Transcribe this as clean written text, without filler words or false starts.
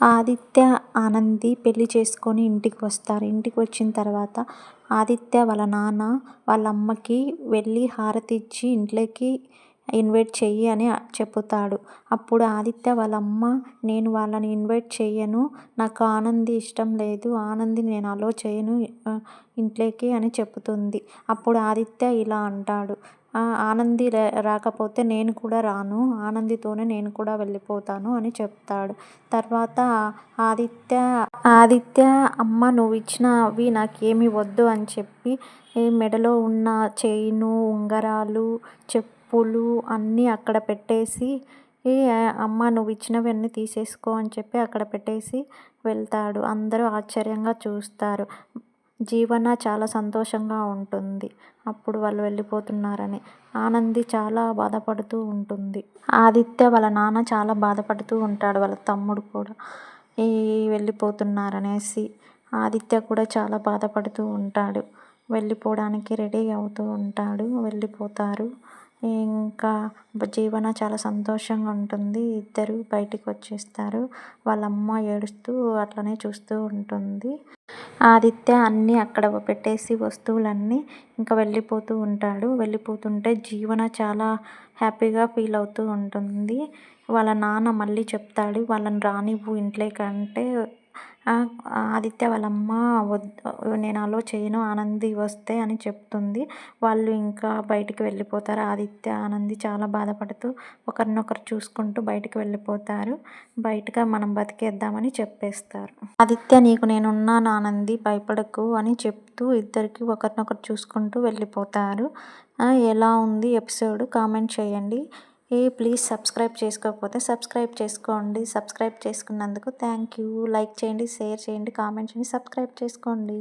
ఆదిత్య, ఆనంది పెళ్లి చేసుకొని ఇంటికి వస్తారు. ఇంటికి వచ్చిన తర్వాత ఆదిత్య వాళ్ళ నాన్న వాళ్ళ అమ్మకి వెళ్ళి హారతి ఇచ్చి ఇంట్లోకి ఇన్వైట్ చెయ్యి అని చెప్పుతాడు. అప్పుడు ఆదిత్య వాళ్ళ అమ్మ, నేను వాళ్ళని ఇన్వైట్ చెయ్యను, నాకు ఆనంది ఇష్టం లేదు, ఆనంది నేను అలో చేయను ఇంట్లోకి అని చెప్తుంది. అప్పుడు ఆదిత్య ఇలా అంటాడు, ఆనంది రాకపోతే నేను కూడా రాను, ఆనందితోనే నేను కూడా వెళ్ళిపోతాను అని చెప్తాడు. తర్వాత ఆదిత్య అమ్మ నువ్వు ఇచ్చినవి నాకేమీ వద్దు అని చెప్పి మెడలో ఉన్న చైను, ఉంగరాలు, చెప్పులు అన్నీ అక్కడ పెట్టేసి, అమ్మ నువ్వు ఇచ్చినవన్నీ తీసేసుకో అని చెప్పి అక్కడ పెట్టేసి వెళ్తాడు. అందరూ ఆశ్చర్యంగా చూస్తారు. జీవన చాలా సంతోషంగా ఉంటుంది అప్పుడు వాళ్ళు వెళ్ళిపోతున్నారని. ఆనంది చాలా బాధపడుతూ ఉంటుంది. ఆదిత్య వాళ్ళ నాన్న చాలా బాధపడుతూ ఉంటాడు, వాళ్ళ తమ్ముడు కూడా వెళ్ళిపోతున్నారనేసి. ఆదిత్య కూడా చాలా బాధపడుతూ ఉంటాడు. వెళ్ళిపోవడానికి రెడీ అవుతూ ఉంటాడు. వెళ్ళిపోతారు. ఇంకా జీవన చాలా సంతోషంగా ఉంటుంది. ఇద్దరు బయటికి వచ్చేస్తారు. వాళ్ళ అమ్మ ఏడుస్తూ అట్లనే చూస్తూ ఉంటుంది. ఆదిత్య అన్నీ అక్కడ పెట్టేసి వస్తువులన్నీ ఇంకా వెళ్ళిపోతూ ఉంటాడు. వెళ్ళిపోతుంటే జీవన చాలా హ్యాపీగా ఫీల్ అవుతూ ఉంటుంది. వాళ్ళ నాన్న మళ్ళీ చెప్తాడు, వాళ్ళని రానివ్వు ఇంట్లోకి అంటే ఆదిత్య వాళ్ళ అమ్మ నేను అలో చేయను ఆనంది వస్తే అని చెప్తుంది. వాళ్ళు ఇంకా బయటికి వెళ్ళిపోతారు. ఆదిత్య, ఆనంది చాలా బాధపడుతూ ఒకరినొకరు చూసుకుంటూ బయటికి వెళ్ళిపోతారు. బయటగా మనం బతికేద్దామని చెప్పేస్తారు. ఆదిత్య నీకు నేనున్నాను ఆనంది, భయపడకు అని చెప్తూ ఇద్దరికి ఒకరినొకరు చూసుకుంటూ వెళ్ళిపోతారు. ఎలా ఉంది ఎపిసోడ్ కామెంట్ చేయండి. ప్లీజ్ సబ్స్క్రైబ్ చేసుకోకపోతే సబ్స్క్రైబ్ చేసుకోండి. సబ్స్క్రైబ్ చేసుకున్నందుకు థ్యాంక్ యూ. లైక్ చేయండి, షేర్ చేయండి, కామెంట్ చేయండి, సబ్స్క్రైబ్ చేసుకోండి.